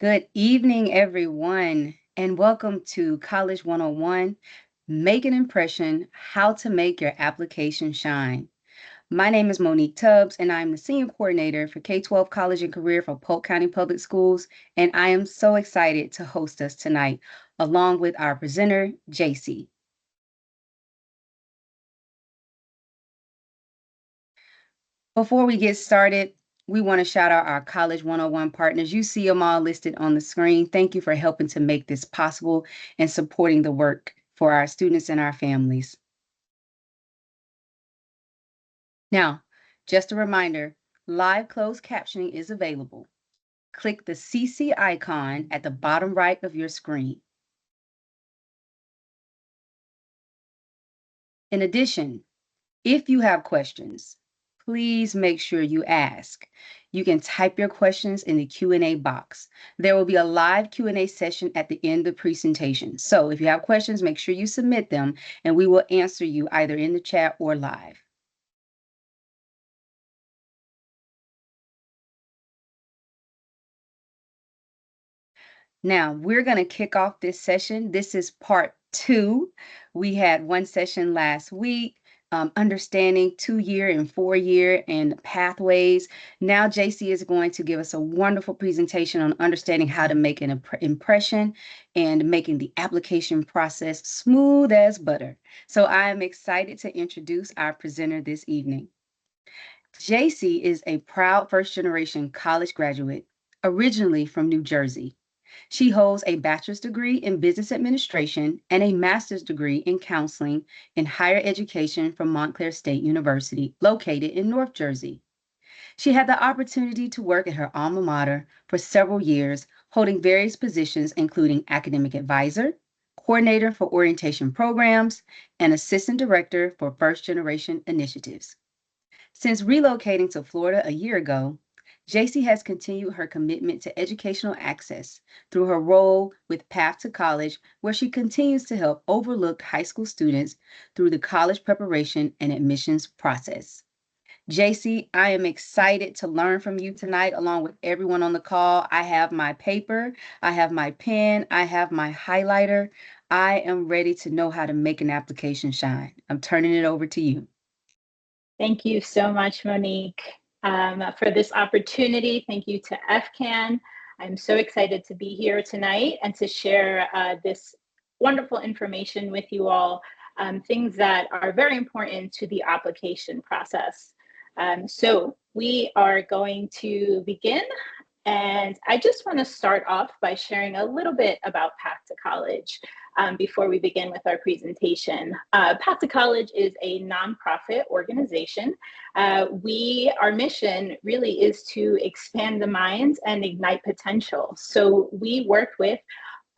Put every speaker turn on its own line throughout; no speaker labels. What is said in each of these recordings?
Good evening, everyone, and welcome to College 101 Make an Impression How to Make Your Application Shine. My name is Monique Tubbs, and I'm the Senior Coordinator for K 12 College and Career for Polk County Public Schools. And I am so excited to host us tonight, along with our presenter, JC. Before we get started, we want to shout out our College 101 partners. You see them all listed on the screen. Thank you for helping to make this possible and supporting the work for our students and our families. Now, just a reminder, live closed captioning is available. Click the CC icon at the bottom right of your screen. In addition, if you have questions, please make sure you ask. You can type your questions in the Q&A box. There will be a live Q&A session at the end of the presentation. So if you have questions, make sure you submit them and we will answer you either in the chat or live. Now, we're going to kick off this session. This is part 2. We had one session last week, understanding 2-year and 4-year and pathways. Now, JC is going to give us a wonderful presentation on understanding how to make an impression and making the application process smooth as butter. So I am excited to introduce our presenter this evening. JC is a proud first-generation college graduate, originally from New Jersey. She holds a bachelor's degree in business administration and a master's degree in counseling in higher education from Montclair State University, located in North Jersey. She had the opportunity to work at her alma mater for several years, holding various positions, including academic advisor, coordinator for orientation programs, and assistant director for first generation initiatives. Since relocating to Florida a year ago, JC has continued her commitment to educational access through her role with Path to College, where she continues to help overlooked high school students through the college preparation and admissions process. JC, I am excited to learn from you tonight, along with everyone on the call. I have my paper, I have my pen, I have my highlighter. I am ready to know how to make an application shine. I'm turning it over to you.
Thank you so much, Monique, for this opportunity. Thank you to FCAN. I'm so excited to be here tonight and to share this wonderful information with you all, things that are very important to the application process. So we are going to begin. And I just want to start off by sharing a little bit about Path to College before we begin with our presentation. Path to College is a nonprofit organization. Our mission really is to expand the minds and ignite potential. So we work with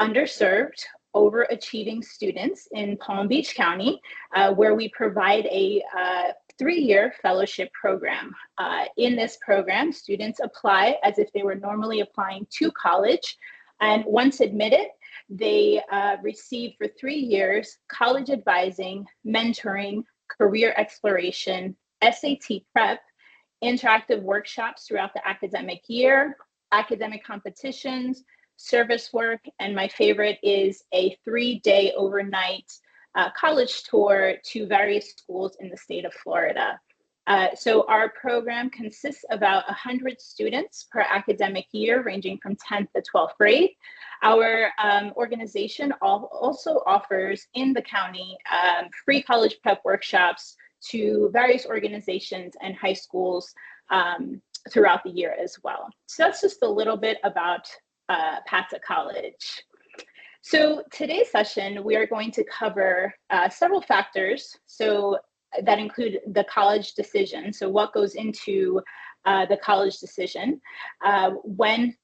underserved, overachieving students in Palm Beach County, where we provide a 3-year fellowship program. In this program, students apply as if they were normally applying to college. And once admitted, they receive for 3 years college advising, mentoring, career exploration, SAT prep, interactive workshops throughout the academic year, academic competitions, service work, and my favorite is a 3-day overnight college tour to various schools in the state of Florida. So our program consists of about 100 students per academic year, ranging from 10th to 12th grade. Our organization also offers in the county free college prep workshops to various organizations and high schools throughout the year as well. So that's just a little bit about Path to College. So today's session, we are going to cover several factors. So that include the college decision. So what goes into the college decision, when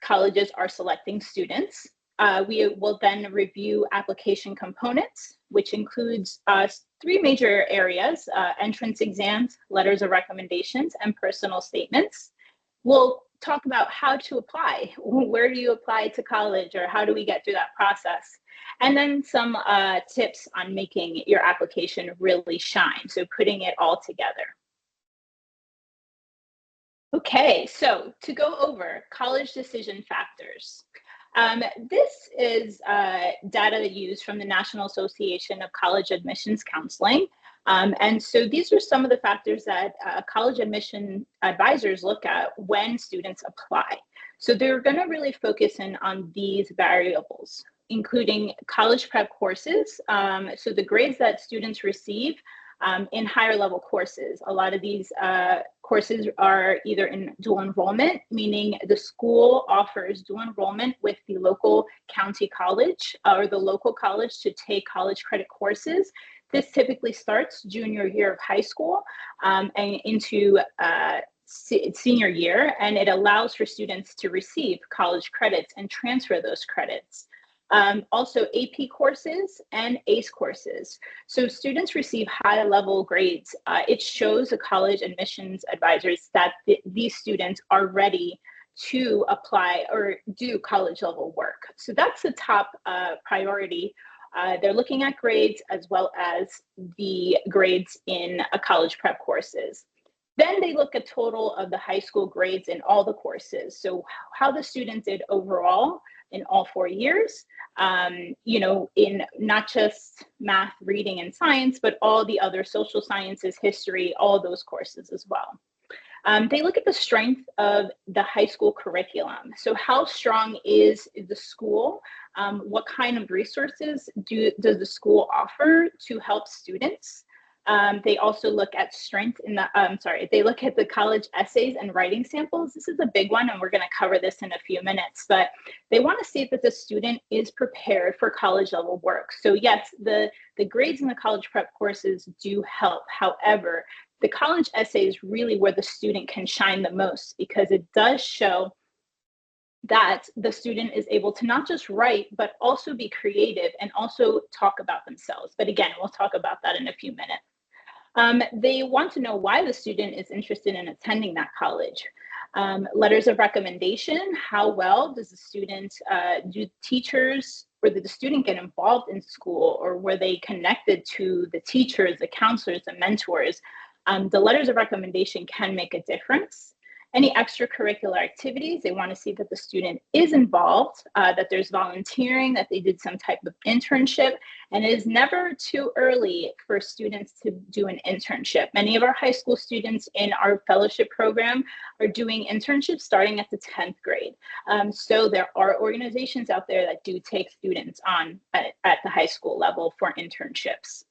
colleges are selecting students. We will then review application components, which includes 3 major areas: entrance exams, letters of recommendations, and personal statements. We'll talk about how to apply. Where do you apply to college, or how do we get through that process? And then some tips on making your application really shine, so putting it all together. Okay, so to go over college decision factors. This is data used from the National Association of College Admissions Counseling. And so these are some of the factors that college admission advisors look at when students apply. So they're going to really focus in on these variables, including college prep courses. So the grades that students receive in higher level courses. A lot of these courses are either in dual enrollment, meaning the school offers dual enrollment with the local county college or the local college to take college credit courses. This typically starts junior year of high school and into senior year, and it allows for students to receive college credits and transfer those credits. Also AP courses and ACE courses. So students receive high level grades. It shows the college admissions advisors that these students are ready to apply or do college level work. So that's the top priority. They're looking at grades as well as the grades in college prep courses. Then they look at total of the high school grades in all the courses. So how the student did overall in all 4 years, in not just math, reading, and science, but all the other social sciences, history, all those courses as well. They look at the strength of the high school curriculum. So how strong is the school? What kind of resources does the school offer to help students? They also look at strength in they look at the college essays and writing samples. This is a big one, and we're going to cover this in a few minutes, but they want to see that the student is prepared for college level work. So yes, the grades in the college prep courses do help. However, the college essay is really where the student can shine the most, because it does show that the student is able to not just write, but also be creative and also talk about themselves. But again, we'll talk about that in a few minutes. They want to know why the student is interested in attending that college. Letters of recommendation, how well does the student, do teachers, or did the student get involved in school, or were they connected to the teachers, the counselors, the mentors? The letters of recommendation can make a difference. Any extracurricular activities, they want to see that the student is involved, that there's volunteering, that they did some type of internship, and it is never too early for students to do an internship. Many of our high school students in our fellowship program are doing internships starting at the 10th grade. So there are organizations out there that do take students on at the high school level for internships.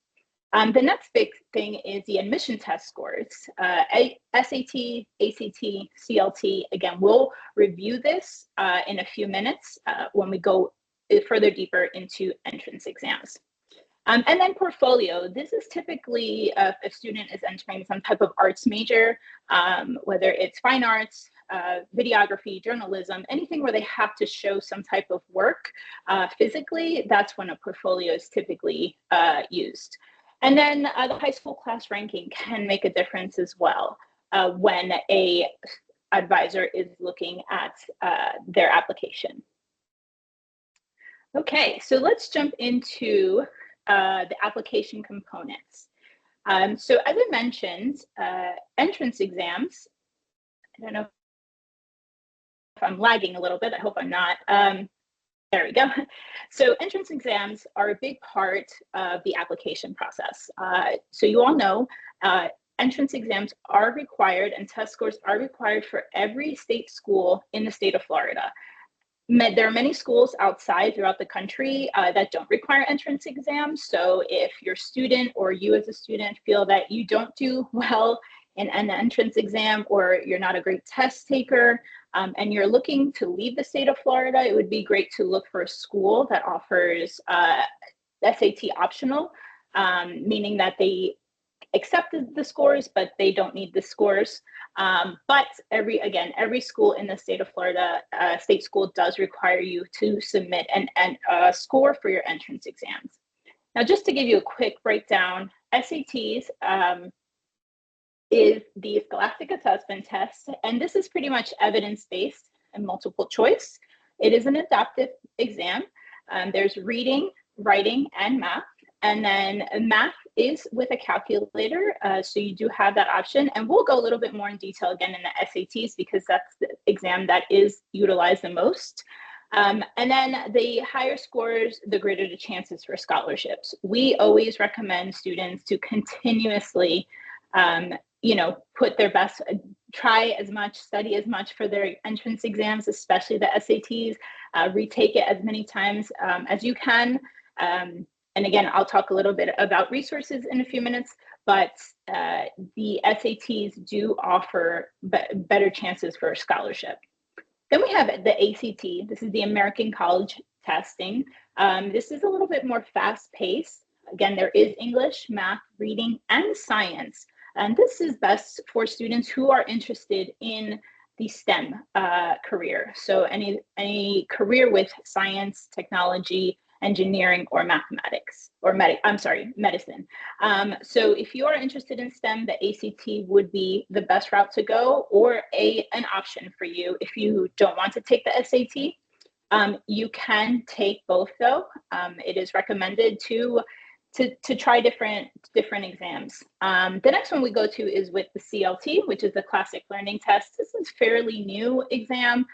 The next big thing is the admission test scores. SAT, ACT, CLT, again, we'll review this in a few minutes when we go further deeper into entrance exams. And then portfolio. This is typically if a student is entering some type of arts major, whether it's fine arts, videography, journalism, anything where they have to show some type of work physically, that's when a portfolio is typically used. And then the high school class ranking can make a difference as well when a advisor is looking at their application. Okay, so let's jump into the application components. So as I mentioned, entrance exams, I don't know if I'm lagging a little bit, I hope I'm not. There we go. So entrance exams are a big part of the application process. So you all know entrance exams are required and test scores are required for every state school in the state of Florida. There are many schools outside throughout the country that don't require entrance exams. So if your student or you as a student feel that you don't do well in an entrance exam, or you're not a great test taker, and you're looking to leave the state of Florida, it would be great to look for a school that offers SAT optional, meaning that they accepted the scores, but they don't need the scores. But every school in the state of Florida, state school does require you to submit a score for your entrance exams. Now, just to give you a quick breakdown, SATs is the Scholastic Assessment Test, and this is pretty much evidence-based and multiple choice. It is an adaptive exam. There's reading, writing, and math. And then math is with a calculator, so you do have that option. And we'll go a little bit more in detail again in the SATs because that's the exam that is utilized the most. And then the higher scores, the greater the chances for scholarships. We always recommend students to continuously, put their best, try as much, study as much for their entrance exams, especially the SATs, retake it as many times as you can. And again, I'll talk a little bit about resources in a few minutes, but the SATs do offer better chances for a scholarship. Then we have the ACT. This is the American College Testing. This is a little bit more fast-paced. Again, there is English, math, reading, and science. And this is best for students who are interested in the STEM career. So any career with science, technology, engineering, or mathematics, or medicine. So if you are interested in STEM, the ACT would be the best route to go, or an option for you if you don't want to take the SAT. You can take both though. It is recommended to try different exams. The next one we go to is with the CLT, which is the Classic Learning Test. This is a fairly new exam.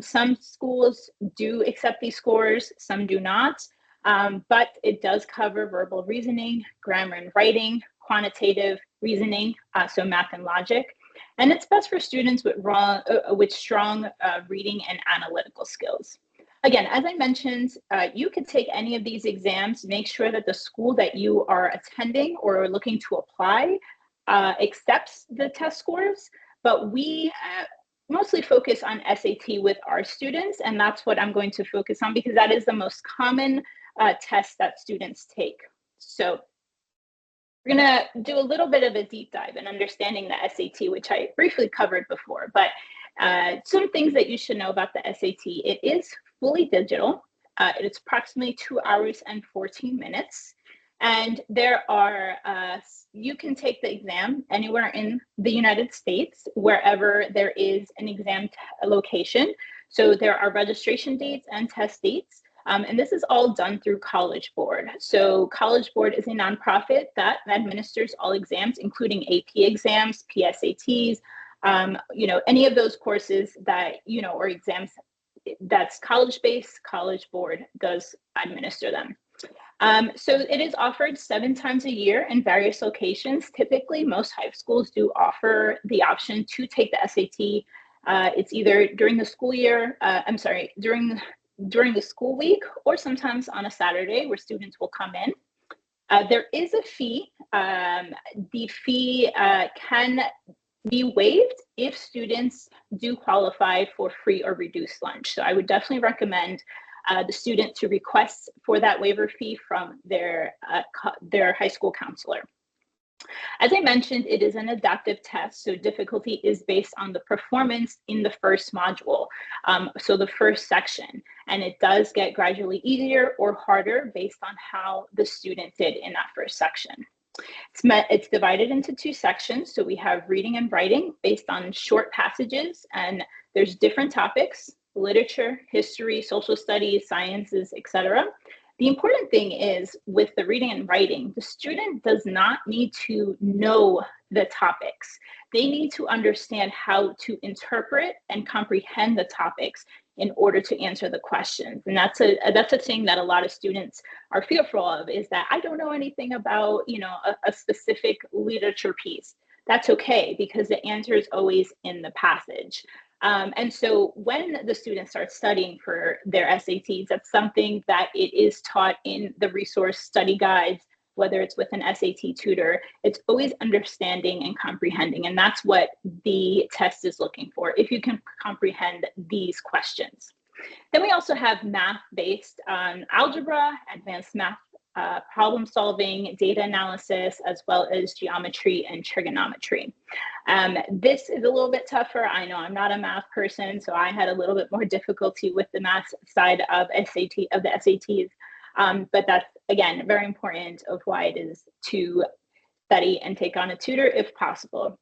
Some schools do accept these scores, some do not, but it does cover verbal reasoning, grammar and writing, quantitative reasoning, so math and logic. And it's best for students with strong reading and analytical skills. Again, as I mentioned, you could take any of these exams. Make sure that the school that you are attending or are looking to apply accepts the test scores, but we mostly focus on SAT with our students, and that's what I'm going to focus on because that is the most common test that students take. So we're going to do a little bit of a deep dive in understanding the SAT, which I briefly covered before, but some things that you should know about the SAT. It is fully digital. It's approximately 2 hours and 14 minutes. And there are, you can take the exam anywhere in the United States, wherever there is an exam location. So there are registration dates and test dates. And this is all done through College Board. So College Board is a nonprofit that administers all exams, including AP exams, PSATs, any of those courses that, or exams that's college-based. College Board does administer them. So it is offered 7 times a year in various locations. Typically, most high schools do offer the option to take the SAT. It's either during the school year, during the school week, or sometimes on a Saturday where students will come in. There is a fee. The fee can be waived if students do qualify for free or reduced lunch. So I would definitely recommend the student to request for that waiver fee from their high school counselor. As I mentioned, it is an adaptive test, so difficulty is based on the performance in the first module, so the first section, and it does get gradually easier or harder based on how the student did in that first section. It's divided into 2 sections, so we have reading and writing based on short passages, and there's different topics: literature, history, social studies, sciences, etc. The important thing is with the reading and writing, the student does not need to know the topics. They need to understand how to interpret and comprehend the topics in order to answer the questions. And that's a thing that a lot of students are fearful of, is that I don't know anything about, a specific literature piece. That's okay, because the answer is always in the passage. And so when the students start studying for their SATs, that's something that it is taught in the resource study guides, whether it's with an SAT tutor. It's always understanding and comprehending, and that's what the test is looking for, if you can comprehend these questions. Then we also have math based on algebra, advanced math, problem solving, data analysis, as well as geometry and trigonometry. This is a little bit tougher. I know I'm not a math person, so I had a little bit more difficulty with the math side of the SATs. But that's, again, very important of why it is to study and take on a tutor if possible.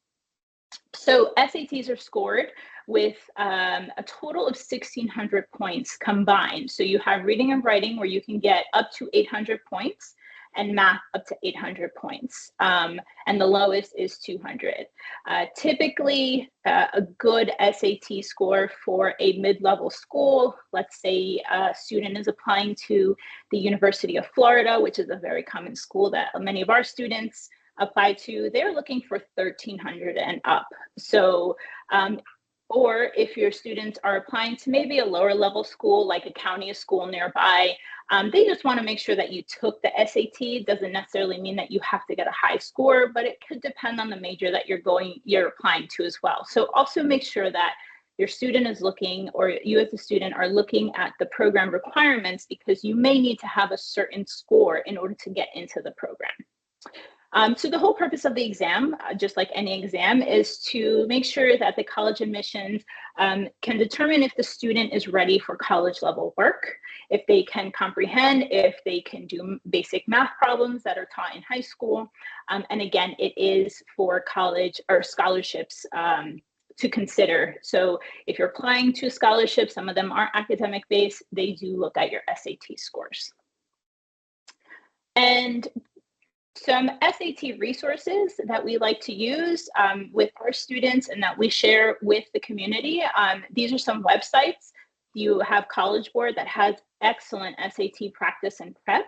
So SATs are scored with a total of 1,600 points combined. So you have reading and writing where you can get up to 800 points. and math up to 800 points. And the lowest is 200. Typically, a good SAT score for a mid-level school, let's say a student is applying to the University of Florida, which is a very common school that many of our students apply to, they're looking for 1,300 and up. So, or if your students are applying to maybe a lower level school, like a county school nearby, they just want to make sure that you took the SAT. Doesn't necessarily mean that you have to get a high score, but it could depend on the major that you're applying to as well. So also make sure that your student is looking, or you as a student are looking at the program requirements, because you may need to have a certain score in order to get into the program. So the whole purpose of the exam, just like any exam, is to make sure that the college admissions can determine if the student is ready for college level work, if they can comprehend, if they can do basic math problems that are taught in high school. And again, it is for college or scholarships to consider. So if you're applying to scholarships, some of them are academic based, they do look at your SAT scores. And some SAT resources that we like to use with our students and that we share with the community. These are some websites. You have College Board that has excellent SAT practice and prep.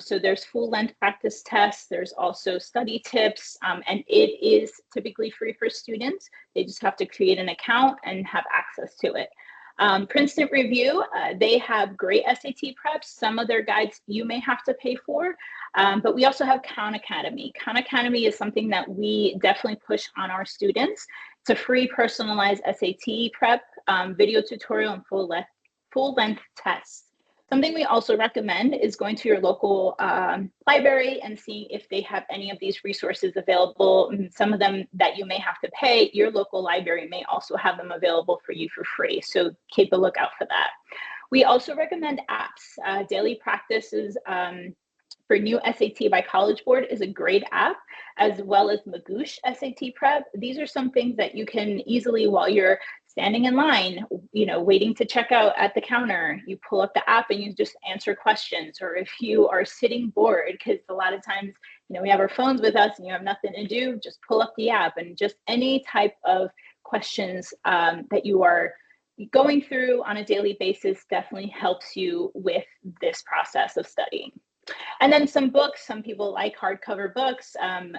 So there's full length practice tests. There's also study tips, and it is typically free for students. They just have to create an account and have access to it. Princeton Review, they have great SAT preps. Some of their guides you may have to pay for, but we also have Khan Academy. Khan Academy is something that we definitely push on our students. It's a free personalized SAT prep, video tutorial, and full length tests. Something we also recommend is going to your local library and seeing if they have any of these resources available. Some of them that you may have to pay, your local library may also have them available for you for free. So keep a lookout for that. We also recommend apps. Daily Practices for New SAT by College Board is a great app, as well as Magoosh SAT Prep. These are some things that you can easily, while you're standing in line, waiting to check out at the counter, you pull up the app and you just answer questions. Or if you are sitting bored, because a lot of times, we have our phones with us and you have nothing to do, just pull up the app, and just any type of questions that you are going through on a daily basis definitely helps you with this process of studying. And then some books. Some people like hardcover books.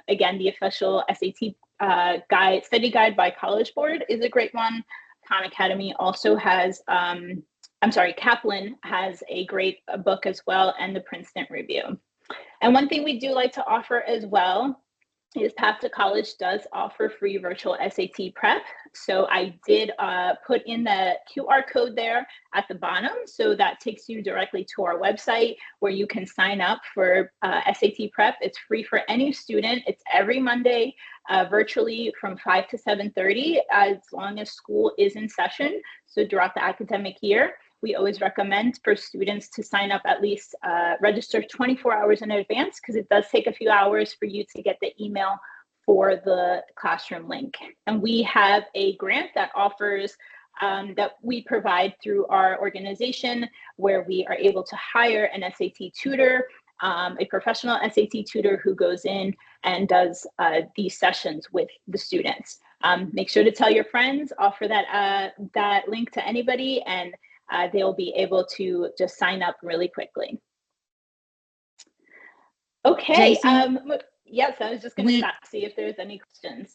Again, the official SAT study guide by College Board is a great one. Khan Academy also has, Kaplan has a great book as well, and the Princeton Review. And one thing we do like to offer as well is Path to College does offer free virtual SAT prep. So I did put in the QR code there at the bottom. So that takes you directly to our website where you can sign up for SAT prep. It's free for any student. It's every Monday virtually from 5 to 7:30 as long as school is in session. So throughout the academic year, we always recommend for students to sign up, at least register 24 hours in advance, because it does take a few hours for you to get the email for the classroom link. And we have a grant that offers, that we provide through our organization, where we are able to hire an SAT tutor, a professional SAT tutor who goes in and does these sessions with the students. Make sure to tell your friends, offer that link to anybody, and they'll be able to just sign up really quickly. Okay. Yes, I was just going to see if there's any questions.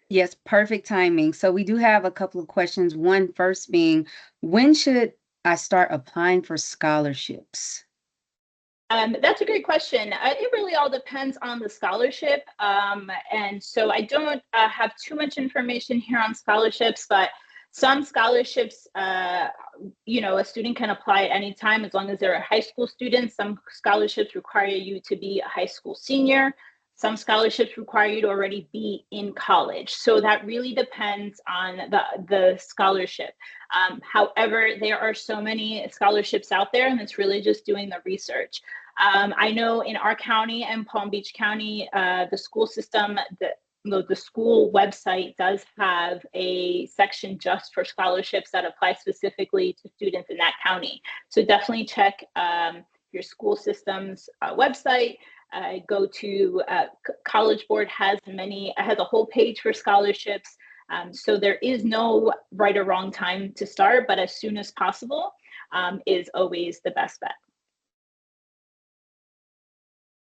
Yes, perfect timing. So we do have a couple of questions. One first being, when should I start applying for scholarships?
That's a great question. It really all depends on the scholarship. And so I don't have too much information here on scholarships, but some scholarships, a student can apply at any time as long as they're a high school student. Some scholarships require you to be a high school senior. Some scholarships require you to already be in college. So that really depends on the scholarship. However, there are so many scholarships out there, and it's really just doing the research. I know in our county and Palm Beach County, the school system, the school website does have a section just for scholarships that apply specifically to students in that county. So definitely check your school system's website go to College Board has a whole page for scholarships. So there is no right or wrong time to start, but as soon as possible is always the best bet.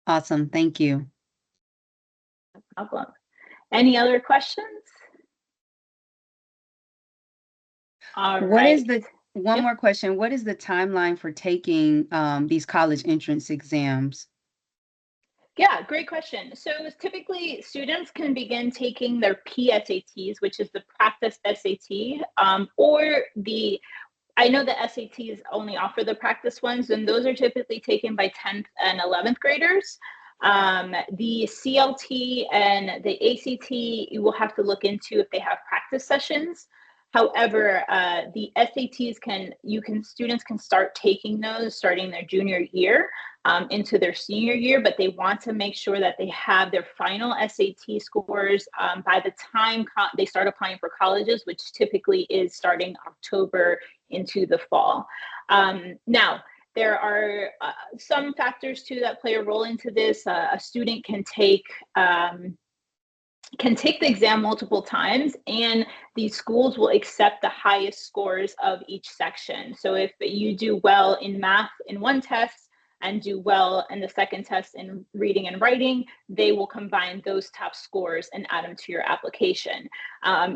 Awesome. Thank you.
No problem. Any other questions? All
What
right.
is the one
Yep.
more question? What is the timeline for taking these college entrance exams?
Yeah, great question. So typically students can begin taking their PSATs, which is the practice SAT, or I know the SATs only offer the practice ones, and those are typically taken by 10th and 11th graders. The CLT and the ACT, you will have to look into if they have practice sessions. However, the SATs students can start taking those starting their junior year into their senior year, but they want to make sure that they have their final SAT scores by the time they start applying for colleges, which typically is starting October into the fall. Now, there are some factors too that play a role into this. A student can take the exam multiple times, and these schools will accept the highest scores of each section. So if you do well in math in one test and do well in the second test in reading and writing, they will combine those top scores and add them to your application.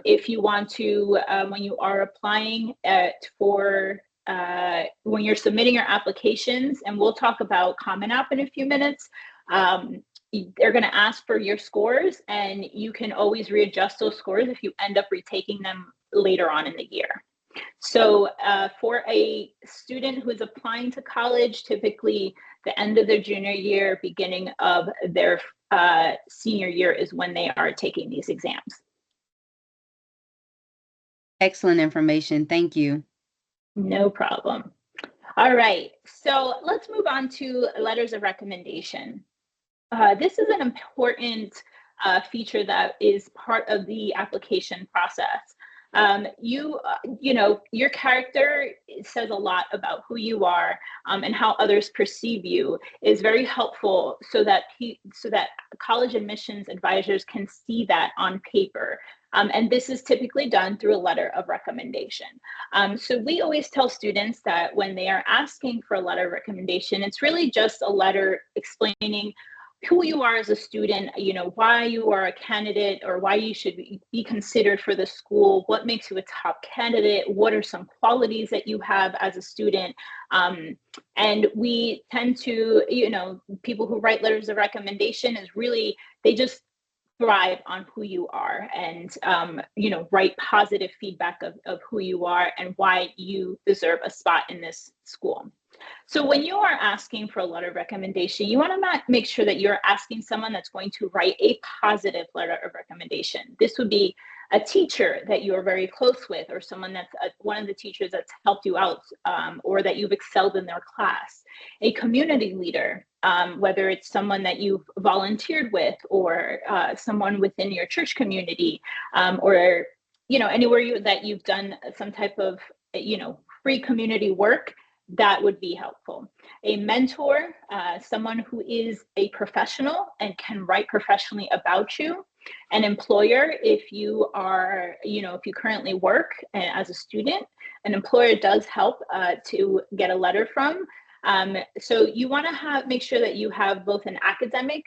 If you want to, when you are applying when you're submitting your applications, and we'll talk about Common App in a few minutes, they're going to ask for your scores, and you can always readjust those scores if you end up retaking them later on in the year. So for a student who is applying to college, typically the end of their junior year, beginning of their senior year is when they are taking these exams.
Excellent information. Thank you.
No problem. All right, so let's move on to letters of recommendation. This is an important feature that is part of the application process. Your character says a lot about who you are and how others perceive you is very helpful so that college admissions advisors can see that on paper. And this is typically done through a letter of recommendation. So we always tell students that when they are asking for a letter of recommendation, it's really just a letter explaining who you are as a student, why you are a candidate or why you should be considered for the school, what makes you a top candidate, what are some qualities that you have as a student. And we tend to, people who write letters of recommendation they just thrive on who you are and, write positive feedback of who you are and why you deserve a spot in this school. So when you are asking for a letter of recommendation, you want to make sure that you're asking someone that's going to write a positive letter of recommendation. This would be a teacher that you are very close with, or someone that's one of the teachers that's helped you out, or that you've excelled in their class. A community leader, whether it's someone that you've volunteered with, or someone within your church community, or anywhere that you've done some type of free community work. That would be helpful. A mentor, someone who is a professional and can write professionally about you. An employer, if you currently work as a student, an employer does help to get a letter from. So you want to make sure that you have both an academic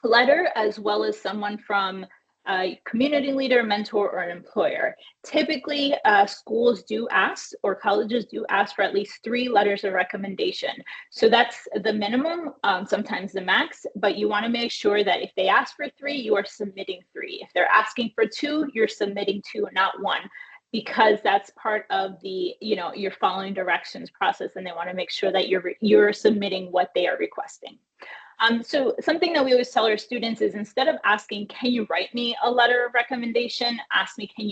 letter as well as someone from a community leader, mentor, or an employer. Typically, schools do ask, or colleges do ask, for at least 3 letters of recommendation. So that's the minimum, sometimes the max, but you want to make sure that if they ask for 3, you are submitting 3. If they're asking for 2, you're submitting 2, not 1, because that's part of the, you're following directions process, and they want to make sure that you're submitting what they are requesting. So something that we always tell our students is, instead of asking, can you write me a letter of recommendation, can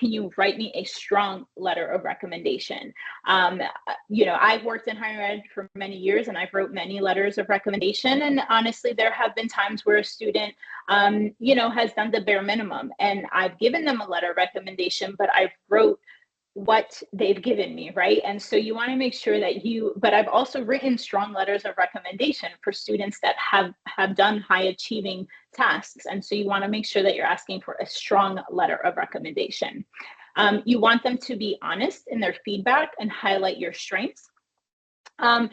you write me a strong letter of recommendation? I've worked in higher ed for many years, and I've wrote many letters of recommendation. And honestly, there have been times where a student, has done the bare minimum, and I've given them a letter of recommendation, but I've wrote what they've given me, right? And so you want to make sure that but I've also written strong letters of recommendation for students that have done high achieving tasks. And so you want to make sure that you're asking for a strong letter of recommendation. You want them to be honest in their feedback and highlight your strengths. And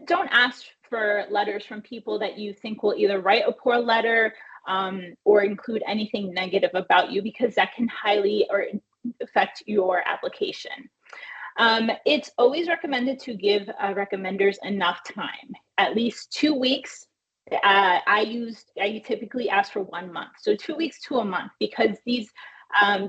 don't ask for letters from people that you think will either write a poor letter or include anything negative about you, because that can highly or affect your application. It's always recommended to give recommenders enough time, at least 2 weeks. I typically ask for 1 month, so 2 weeks to a month, because these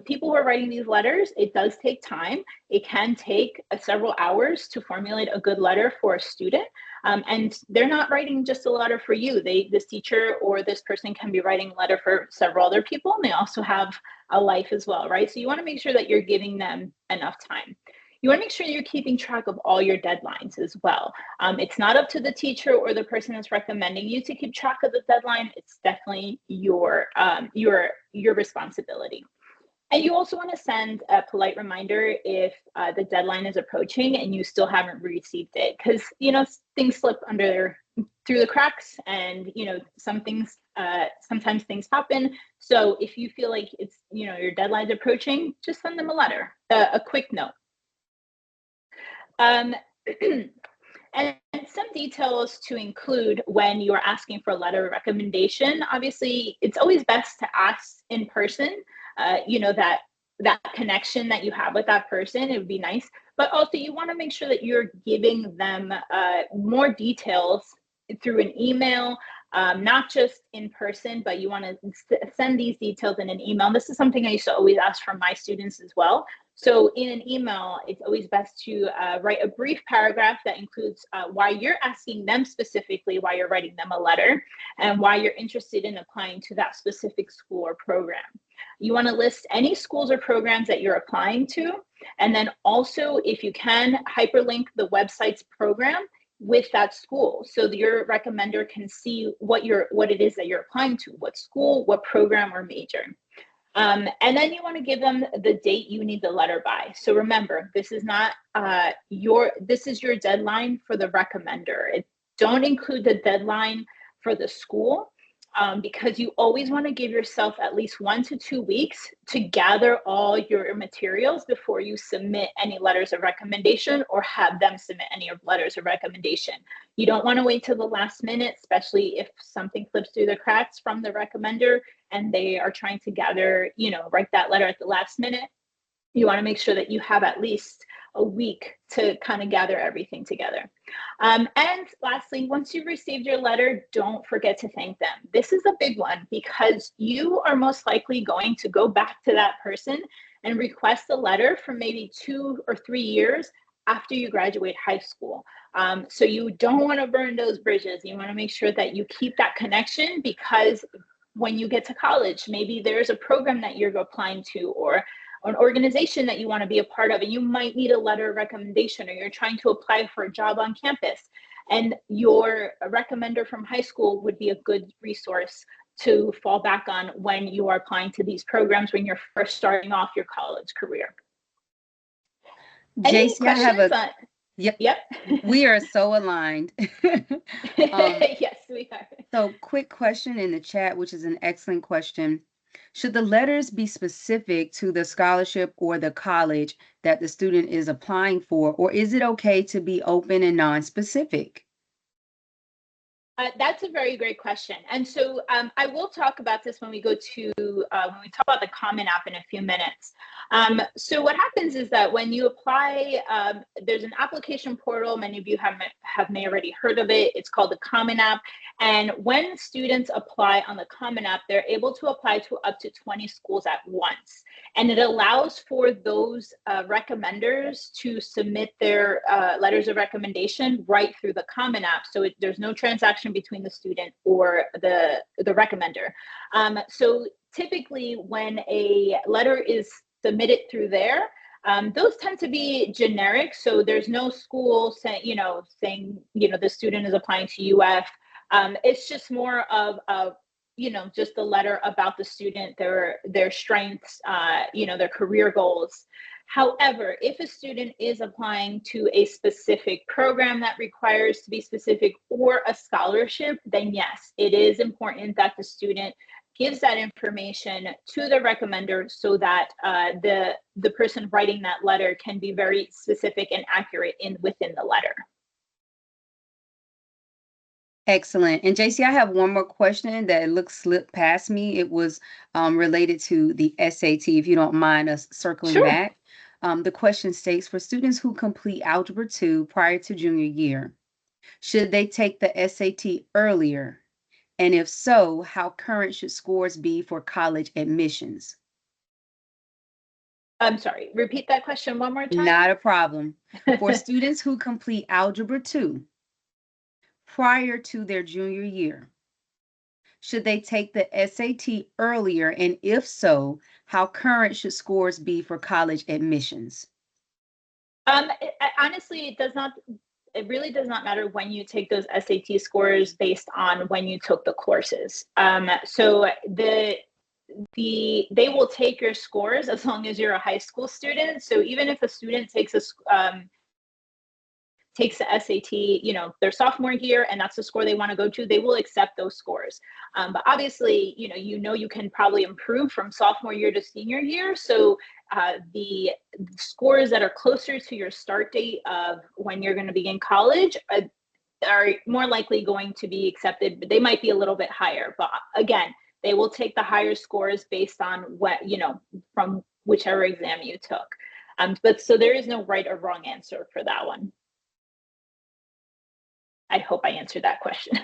people who are writing these letters, it does take time. It can take several hours to formulate a good letter for a student. And they're not writing just a letter for you. This teacher or this person can be writing a letter for several other people, and they also have a life as well, right? So you want to make sure that you're giving them enough time. You want to make sure you're keeping track of all your deadlines as well. It's not up to the teacher or the person that's recommending you to keep track of the deadline. It's definitely your responsibility. And you also want to send a polite reminder if the deadline is approaching and you still haven't received it, because things slip through the cracks, and sometimes things happen. So if you feel like it's your deadline's approaching, just send them a letter, a quick note. And some details to include when you are asking for a letter of recommendation. Obviously, it's always best to ask in person. That connection that you have with that person, it would be nice. But also you want to make sure that you're giving them more details through an email, not just in person, but you want to send these details in an email. This is something I used to always ask from my students as well. So in an email, it's always best to write a brief paragraph that includes why you're asking them specifically, why you're writing them a letter, and why you're interested in applying to that specific school or program. You want to list any schools or programs that you're applying to, and then also, if you can, hyperlink the website's program with that school, so that your recommender can see what it is that you're applying to, what school, what program or major. And then you want to give them the date you need the letter by. So remember, this is not this is your deadline for the recommender. Don't include the deadline for the school, because you always want to give yourself at least 1 to 2 weeks to gather all your materials before you submit any letters of recommendation or have them submit any letters of recommendation. You don't want to wait till the last minute, especially if something slips through the cracks from the recommender and they are trying to write that letter at the last minute. You want to make sure that you have at least a week to kind of gather everything together. And lastly, once you've received your letter, don't forget to thank them. This is a big one, because you are most likely going to go back to that person and request a letter for maybe 2 or 3 years after you graduate high school. So you don't want to burn those bridges. You want to make sure that you keep that connection, because when you get to college, maybe there's a program that you're applying to, or an organization that you want to be a part of, and you might need a letter of recommendation, or you're trying to apply for a job on campus, and your recommender from high school would be a good resource to fall back on when you are applying to these programs when you're first starting off your college career. Any
JC, I have
questions?
Yep. We are so aligned.
Yes, we are.
So quick question in the chat, which is an excellent question. Should the letters be specific to the scholarship or the college that the student is applying for, or is it okay to be open and non-specific?
That's a very great question. And so I will talk about this when we go to, when we talk about the Common App in a few minutes. So what happens is that when you apply, there's an application portal. Many of you may already heard of it. It's called the Common App. And when students apply on the Common App, they're able to apply to up to 20 schools at once. And it allows for those recommenders to submit their letters of recommendation right through the Common App. So there's no transaction between the student or the recommender. So typically when a letter is submitted through there, those tend to be generic. So there's no school saying the student is applying to UF. It's just more of just a letter about the student, their strengths, their career goals. However, if a student is applying to a specific program that requires to be specific or a scholarship, then yes, it is important that the student gives that information to the recommender so that the person writing that letter can be very specific and accurate within the letter.
Excellent. And JC, I have one more question that slipped past me. It was related to the SAT, if you don't mind us circling
Sure.
back. The question states, for students who complete Algebra 2 prior to junior year, should they take the SAT earlier? And if so, how current should scores be for college admissions?
I'm sorry, repeat that question one more time.
Not a problem. For students who complete Algebra 2 prior to their junior year, should they take the SAT earlier? And if so, how current should scores be for college admissions?
Honestly, it really does not matter when you take those SAT scores based on when you took the courses. So they will take your scores as long as you're a high school student. So even if a student takes the SAT, their sophomore year, and that's the score they want to go to, they will accept those scores. But obviously, you can probably improve from sophomore year to senior year. So the scores that are closer to your start date of when you're going to be in college are more likely going to be accepted, but they might be a little bit higher. But again, they will take the higher scores based on from whichever exam you took. But so there is no right or wrong answer for that one. I hope I answered that question.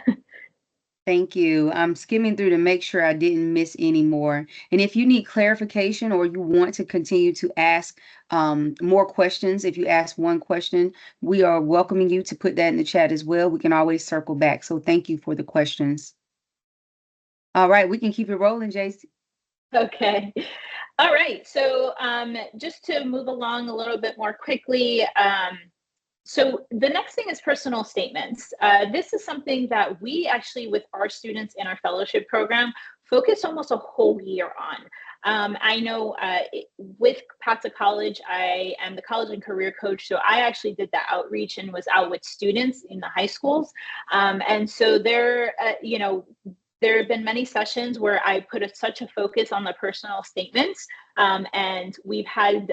Thank you. I'm skimming through to make sure I didn't miss any more. And if you need clarification or you want to continue to ask more questions, if you ask one question, we are welcoming you to put that in the chat as well. We can always circle back. So thank you for the questions. All right, we can keep it rolling, JC.
Okay. All right. So just to move along a little bit more quickly, so the next thing is personal statements. This is something that we actually, with our students in our fellowship program, focus almost a whole year on. I know with Pata College, I am the college and career coach. So I actually did that outreach and was out with students in the high schools. And so there have been many sessions where I put such a focus on the personal statements. And we've had,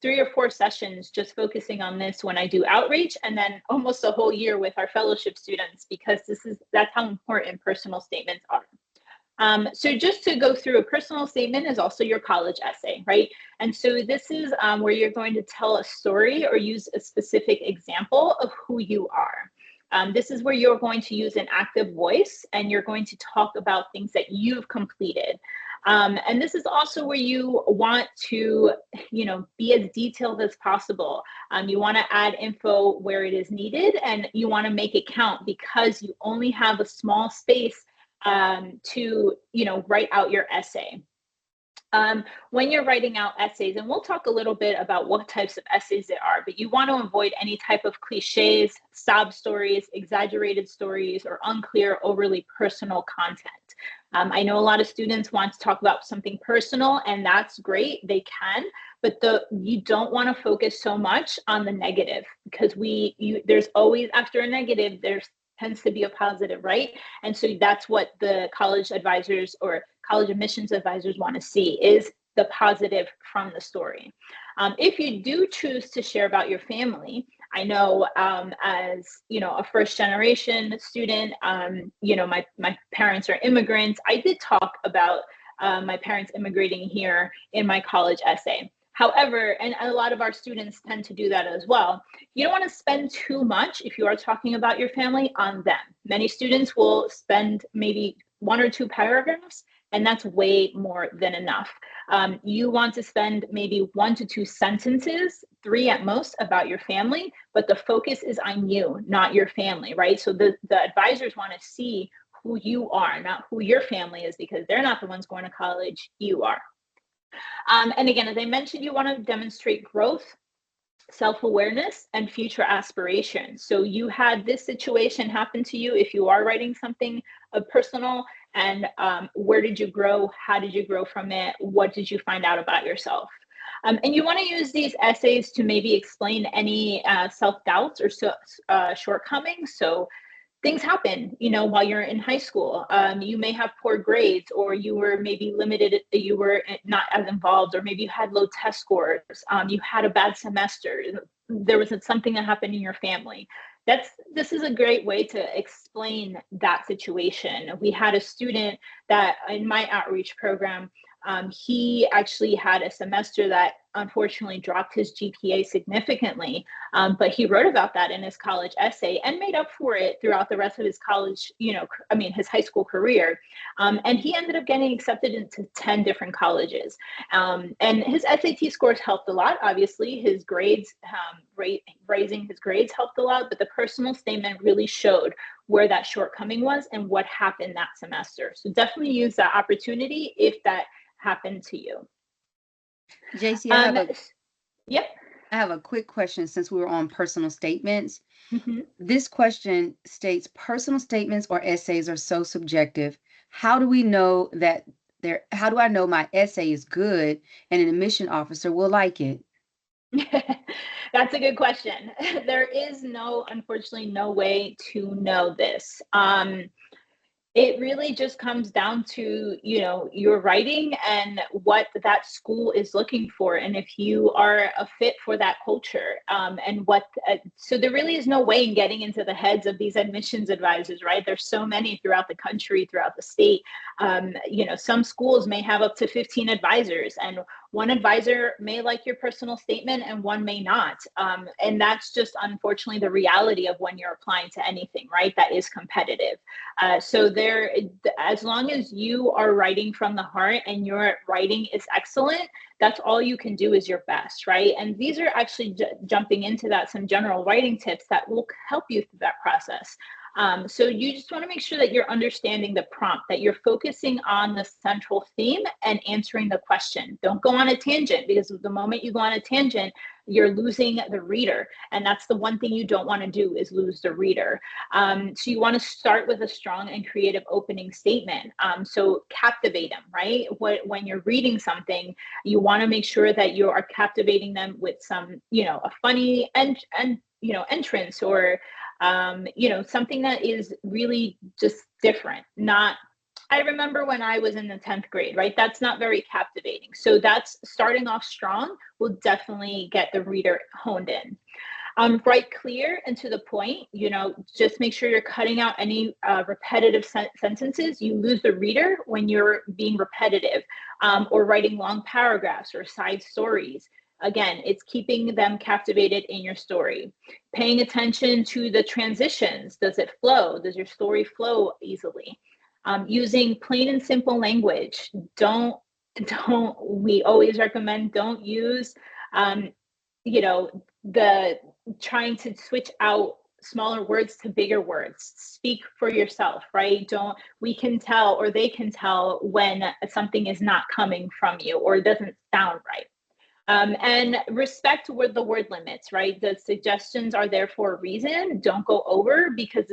3 or 4 sessions just focusing on this when I do outreach, and then almost a whole year with our fellowship students, because that's how important personal statements are. So just to go through, a personal statement is also your college essay, right? And so this is where you're going to tell a story or use a specific example of who you are. This is where you're going to use an active voice, and you're going to talk about things that you've completed. And this is also where you want to, be as detailed as possible. You want to add info where it is needed, and you want to make it count, because you only have a small space to, write out your essay. When you're writing out essays, and we'll talk a little bit about what types of essays there are, but you want to avoid any type of cliches, sob stories, exaggerated stories, or unclear, overly personal content. I know a lot of students want to talk about something personal, and that's great, they can, but you don't want to focus so much on the negative, because there's always, after a negative, there tends to be a positive, right? And so that's what the college advisors or college admissions advisors want to see, is the positive from the story. If you do choose to share about your family, I know as a first generation student, my parents are immigrants. I did talk about my parents immigrating here in my college essay. However, and a lot of our students tend to do that as well, you don't want to spend too much, if you are talking about your family, on them. Many students will spend maybe 1 or 2 paragraphs, and that's way more than enough. You want to spend maybe 1 to 2 sentences, 3 at most, about your family, but the focus is on you, not your family, right? So the advisors want to see who you are, not who your family is, because they're not the ones going to college, you are. And again, as I mentioned, you want to demonstrate growth, self-awareness, and future aspirations. So you had this situation happen to you, if you are writing something personal, and where did you grow? How did you grow from it? What did you find out about yourself? And you want to use these essays to maybe explain any self-doubts or shortcomings. So things happen, while you're in high school. You may have poor grades, or you were maybe limited, you were not as involved, or maybe you had low test scores. You had a bad semester. There was something that happened in your family. This is a great way to explain that situation. We had a student that in my outreach program, he actually had a semester that unfortunately dropped his GPA significantly, but he wrote about that in his college essay and made up for it throughout the rest of his college, his high school career. And he ended up getting accepted into 10 different colleges. And his SAT scores helped a lot. Obviously, his grades, raising his grades helped a lot, but the personal statement really showed where that shortcoming was and what happened that semester. So definitely use that opportunity if that happened to you.
JC,
Yep.
I have a quick question since we were on personal statements.
Mm-hmm.
This question states personal statements or essays are so subjective. How do we know how do I know my essay is good and an admission officer will like it?
That's a good question. There is unfortunately, no way to know this. It really just comes down to, your writing and what that school is looking for. And if you are a fit for that culture, so there really is no way in getting into the heads of these admissions advisors, right? There's so many throughout the country, throughout the state. Some schools may have up to 15 advisors, and one advisor may like your personal statement and one may not. And that's just unfortunately the reality of when you're applying to anything, right? That is competitive. So as long as you are writing from the heart and your writing is excellent, that's all you can do is your best, right? And these are actually jumping into that, some general writing tips that will help you through that process. So you just want to make sure that you're understanding the prompt, that you're focusing on the central theme and answering the question. Don't go on a tangent, because the moment you go on a tangent, you're losing the reader. And that's the one thing you don't want to do, is lose the reader. So you want to start with a strong and creative opening statement. So captivate them, right? When you're reading something, you want to make sure that you are captivating them with some, a funny entrance, or something that is really just different. I remember when I was in the 10th grade, right? That's not very captivating. So that's starting off strong will definitely get the reader honed in. Write clear and to the point, just make sure you're cutting out any repetitive sentences. You lose the reader when you're being repetitive, or writing long paragraphs or side stories. Again, it's keeping them captivated in your story. Paying attention to the transitions. Does it flow? Does your story flow easily? Using plain and simple language. We always recommend don't use, the trying to switch out smaller words to bigger words. Speak for yourself, right? We can tell, or they can tell, when something is not coming from you or doesn't sound right. And respect with the word limits, right? The suggestions are there for a reason. Don't go over, because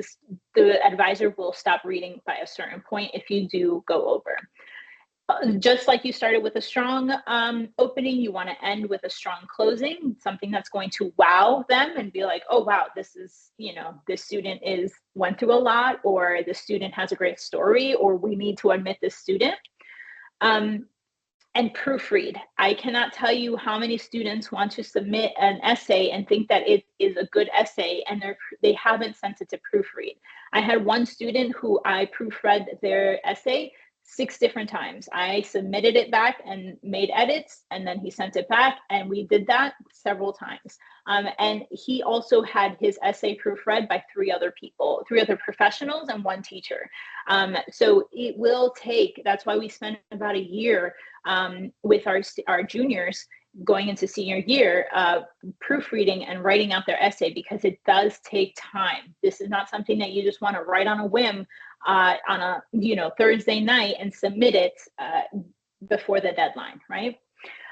the advisor will stop reading by a certain point if you do go over. Just like you started with a strong opening, you want to end with a strong closing, something that's going to wow them and be like, oh, wow, this student went through a lot, or the student has a great story, or we need to admit this student. And proofread. I cannot tell you how many students want to submit an essay and think that it is a good essay, and they haven't sent it to proofread. I had one student who I proofread their essay 6 different times. I submitted it back and made edits, and then he sent it back, and we did that several times. And he also had his essay proofread by 3 other professionals and 1 teacher. So it will take, that's why we spent about a year with our juniors going into senior year, proofreading and writing out their essay, because it does take time. This is not something that you just want to write on a whim on a Thursday night and submit it before the deadline, right?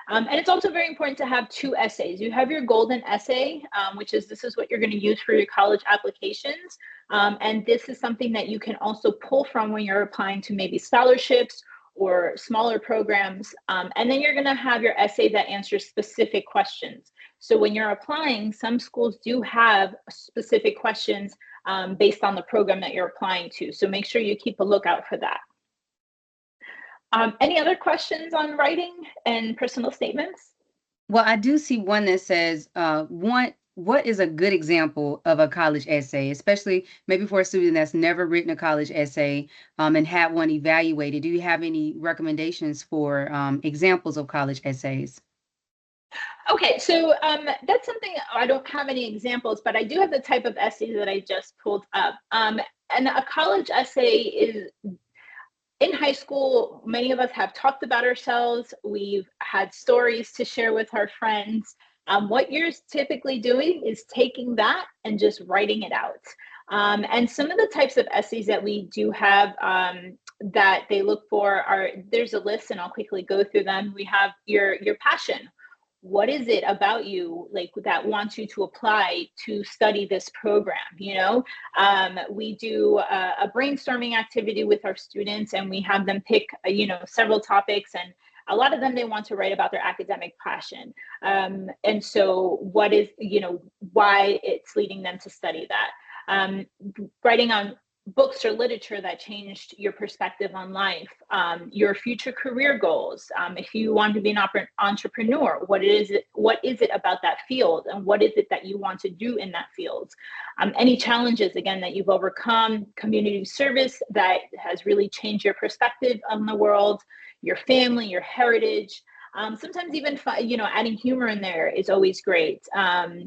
And it's also very important to have 2 essays. You have your golden essay, this is what you're going to use for your college applications. And this is something that you can also pull from when you're applying to maybe scholarships or smaller programs. And then you're going to have your essay that answers specific questions. So when you're applying, some schools do have specific questions based on the program that you're applying to. So make sure you keep a lookout for that. Any other questions on writing and personal statements?
Well, I do see one that says, what is a good example of a college essay, especially maybe for a student that's never written a college essay and had one evaluated? Do you have any recommendations for examples of college essays?
Okay, so that's something, I don't have any examples, but I do have the type of essays that I just pulled up. And a college essay is, in high school, many of us have talked about ourselves. We've had stories to share with our friends. What you're typically doing is taking that and just writing it out. And some of the types of essays that we do have that they look for are, there's a list and I'll quickly go through them. We have your passion. What is it about you like that wants you to apply to study this program? You know, we do a brainstorming activity with our students and we have them pick, several topics, and a lot of them, they want to write about their academic passion. And so what is, why it's leading them to study that. Writing on books or literature that changed your perspective on life, your future career goals. If you want to be an entrepreneur, what is it about that field, and what is it that you want to do in that field? Any challenges, again, that you've overcome, community service that has really changed your perspective on the world, your family, your heritage. Sometimes even, adding humor in there is always great.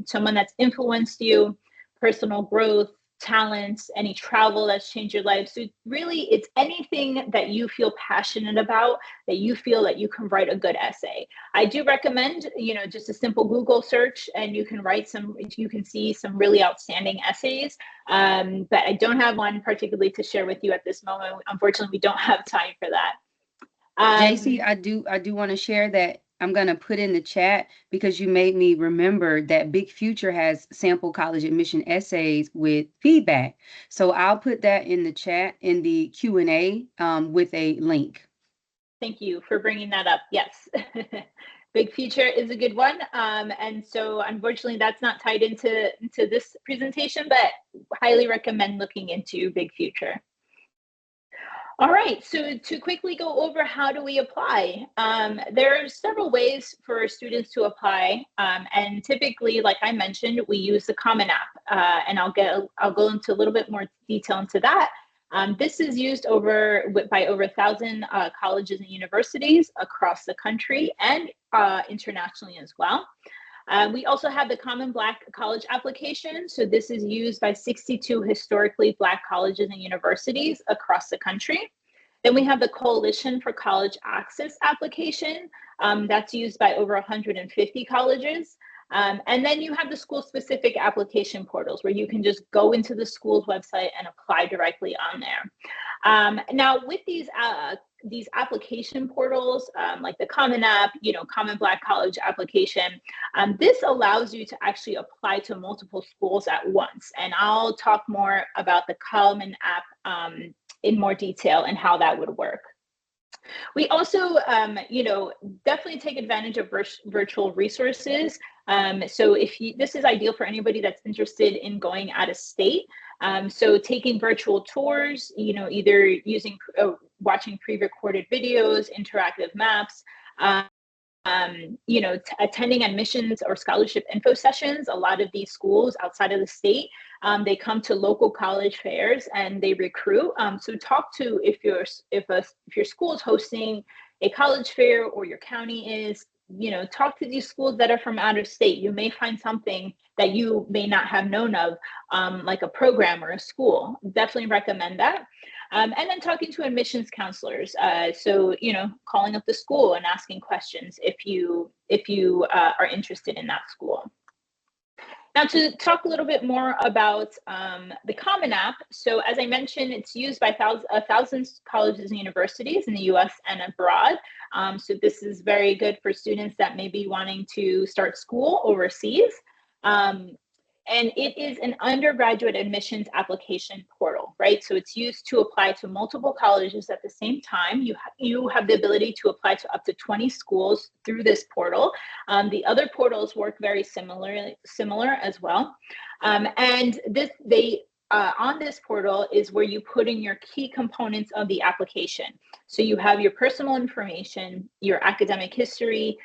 Someone that's influenced you, personal growth, talents, any travel that's changed your life. So really, it's anything that you feel passionate about, that you feel that you can write a good essay. I do recommend, just a simple Google search, and you can see some really outstanding essays. But I don't have one particularly to share with you at this moment. Unfortunately, we don't have time for that.
JC, I do want to share that I'm going to put in the chat, because you made me remember that Big Future has sample college admission essays with feedback. So I'll put that in the chat in the Q&A with a link.
Thank you for bringing that up. Yes. Big Future is a good one. And so unfortunately, that's not tied into this presentation, but highly recommend looking into Big Future. All right, so to quickly go over how do we apply, there are several ways for students to apply, and typically, like I mentioned, we use the Common App, and I'll go into a little bit more detail into that. This is used by over 1,000 colleges and universities across the country and internationally as well. We also have the Common Black College application. So this is used by 62 historically Black colleges and universities across the country. Then we have the Coalition for College Access application. That's used by over 150 colleges. And then you have the school-specific application portals where you can just go into the school's website and apply directly on there. Now, with these application portals, like the Common App, Common Black College application, this allows you to actually apply to multiple schools at once. And I'll talk more about the Common App in more detail and how that would work. We also, definitely take advantage of virtual resources. So this is ideal for anybody that's interested in going out of state. So taking virtual tours, either using, watching pre-recorded videos, interactive maps, attending admissions or scholarship info sessions. A lot of these schools outside of the state, they come to local college fairs and they recruit. So talk to, if your school is hosting a college fair or your county is, talk to these schools that are from out of state. You may find something that you may not have known of, like a program or a school. Definitely recommend that. And then talking to admissions counselors. So, calling up the school and asking questions if you are interested in that school. Now, to talk a little bit more about the Common App. So as I mentioned, it's used by thousands of colleges and universities in the US and abroad. So this is very good for students that may be wanting to start school overseas. And it is an undergraduate admissions application portal, right? So it's used to apply to multiple colleges at the same time. You have the ability to apply to up to 20 schools through this portal. The other portals work very similar as well. And on this portal is where you put in your key components of the application. So you have your personal information, your academic history,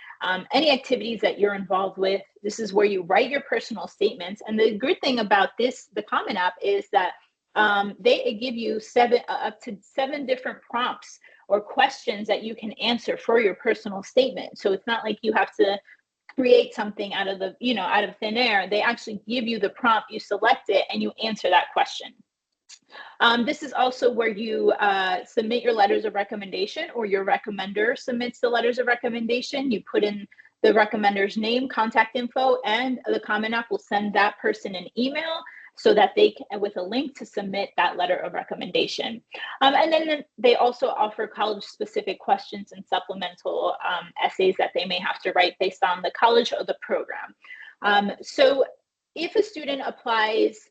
any activities that you're involved with. This is where you write your personal statements. And the good thing about the Common App is that they give you up to seven different prompts or questions that you can answer for your personal statement. So it's not like you have to create something out of thin air. They actually give you the prompt, you select it, and you answer that question. This is also where you submit your letters of recommendation, or your recommender submits the letters of recommendation. You put in the recommender's name, contact info, and the Common App will send that person an email so that they can, with a link to submit that letter of recommendation. And then they also offer college-specific questions and supplemental essays that they may have to write based on the college or the program. So if a student applies,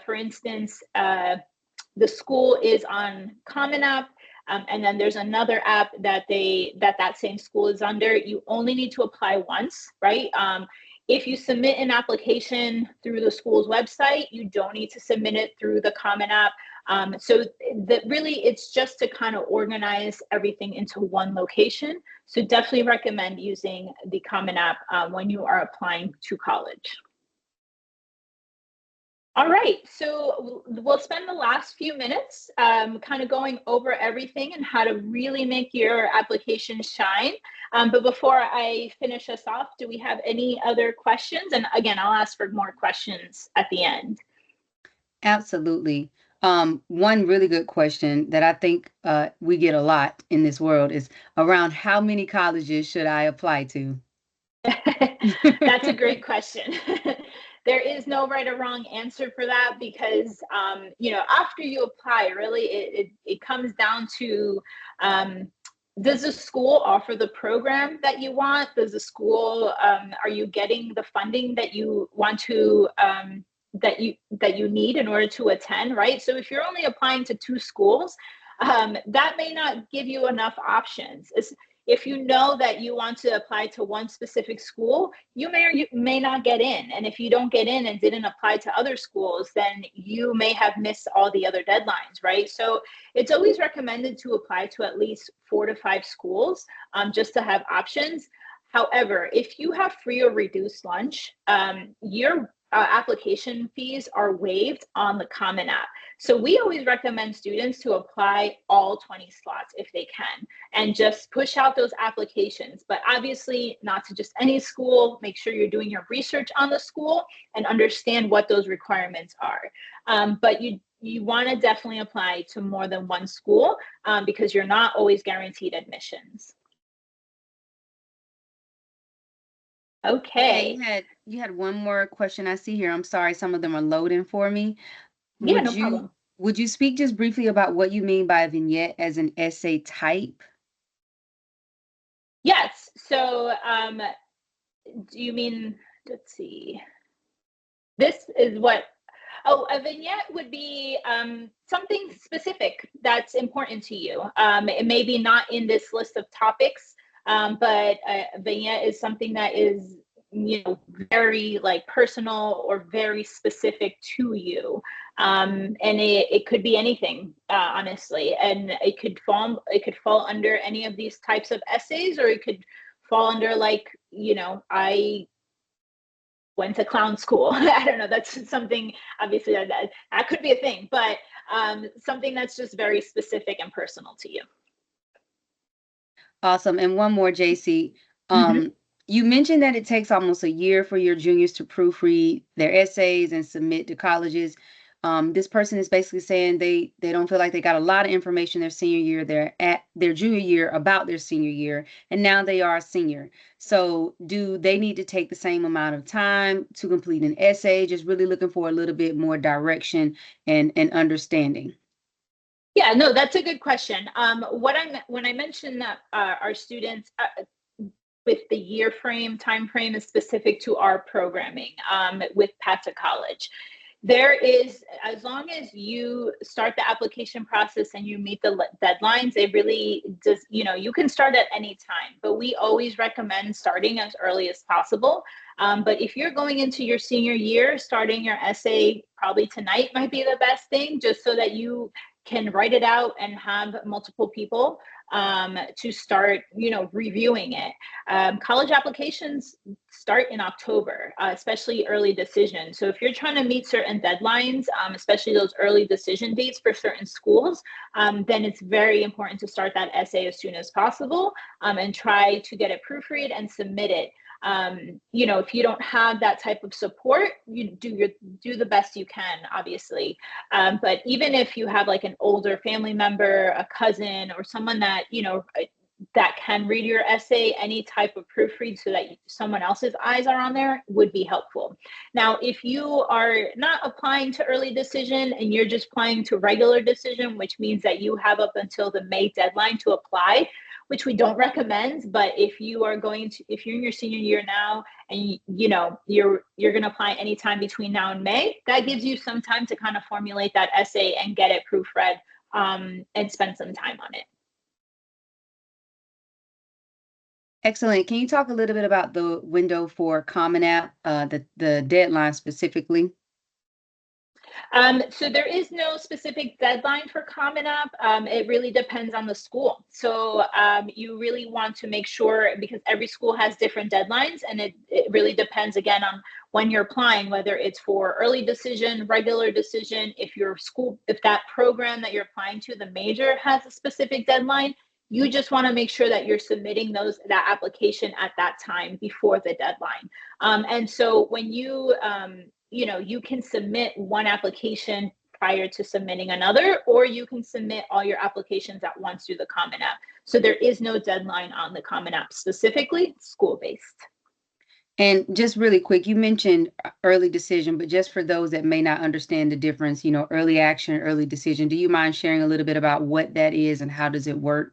for instance, the school is on Common App, and then there's another app that that same school is under, you only need to apply once, right? If you submit an application through the school's website, you don't need to submit it through the Common App. So that really, it's just to kind of organize everything into one location. So definitely recommend using the Common App when you are applying to college. All right, so we'll spend the last few minutes kind of going over everything and how to really make your application shine. But before I finish us off, do we have any other questions? And again, I'll ask for more questions at the end.
Absolutely. One really good question that I think we get a lot in this world is around how many colleges should I apply to?
That's a great question. There is no right or wrong answer for that, because after you apply, really it comes down to does the school offer the program that you want? Does the school are you getting the funding that you want to that you need in order to attend, right? So if you're only applying to 2 schools, that may not give you enough options. If you know that you want to apply to one specific school, you may or you may not get in. And if you don't get in and didn't apply to other schools, then you may have missed all the other deadlines, right? So it's always recommended to apply to at least 4 to 5 schools just to have options. However, if you have free or reduced lunch, your application fees are waived on the Common App. So we always recommend students to apply all 20 slots if they can, and just push out those applications. But obviously not to just any school. Make sure you're doing your research on the school and understand what those requirements are. But you want to definitely apply to more than one school because you're not always guaranteed admissions. Okay.
You had one more question I see here. I'm sorry, some of them are loading for me.
Yeah, no problem.
Would you speak just briefly about what you mean by a vignette as an essay type?
Yes. So do you mean, let's see. This is what, a vignette would be something specific that's important to you. It may be not in this list of topics, but a vignette is something that is, very like personal or very specific to you. And it could be anything, honestly. And it could fall under any of these types of essays, or it could fall under like, I went to clown school. I don't know. That's something, obviously that could be a thing, but something that's just very specific and personal to you.
Awesome. And one more, JC. You mentioned that it takes almost a year for your juniors to proofread their essays and submit to colleges. This person is basically saying they don't feel like they got a lot of information their senior year. They're at their junior year about their senior year, and now they are a senior. So do they need to take the same amount of time to complete an essay? Just really looking for a little bit more direction and understanding.
Yeah, no, that's a good question. When I mentioned that our students, with the time frame is specific to our programming with Path to College. There is, as long as you start the application process and you meet the deadlines, it really does, you can start at any time, but we always recommend starting as early as possible. But if you're going into your senior year, starting your essay probably tonight might be the best thing, just so that you can write it out and have multiple people to start, reviewing it. College applications start in October, especially early decision. So if you're trying to meet certain deadlines, especially those early decision dates for certain schools, then it's very important to start that essay as soon as possible and try to get it proofread and submit it. If you don't have that type of support, you do the best you can, obviously. But even if you have like an older family member, a cousin, or someone that, that can read your essay, any type of proofread so that someone else's eyes are on there would be helpful. Now, if you are not applying to early decision and you're just applying to regular decision, which means that you have up until the May deadline to apply, which we don't recommend, but if you're in your senior year now and you're going to apply anytime between now and May, that gives you some time to kind of formulate that essay and get it proofread and spend some time on it.
Excellent. Can you talk a little bit about the window for Common App, the deadline specifically?
So there is no specific deadline for Common App. It really depends on the school. So you really want to make sure, because every school has different deadlines, and it really depends again on when you're applying, whether it's for early decision, regular decision, if that program that you're applying to, the major, has a specific deadline. You just want to make sure that you're submitting that application at that time before the deadline. And so when you can submit one application prior to submitting another, or you can submit all your applications at once through the Common App. So there is no deadline on the Common App specifically, school-based.
And just really quick, you mentioned early decision, but just for those that may not understand the difference, early action, early decision, do you mind sharing a little bit about what that is and how does it work?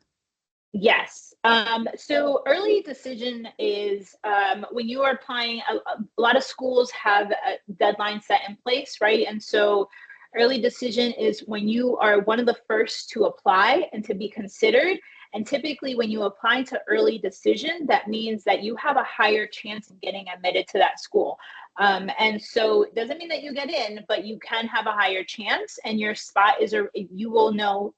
Yes. So early decision is when you are applying, a lot of schools have a deadline set in place, right? And so early decision is when you are one of the first to apply and to be considered. And typically when you apply to early decision, that means that you have a higher chance of getting admitted to that school. And so it doesn't mean that you get in, but you can have a higher chance, and your spot you will know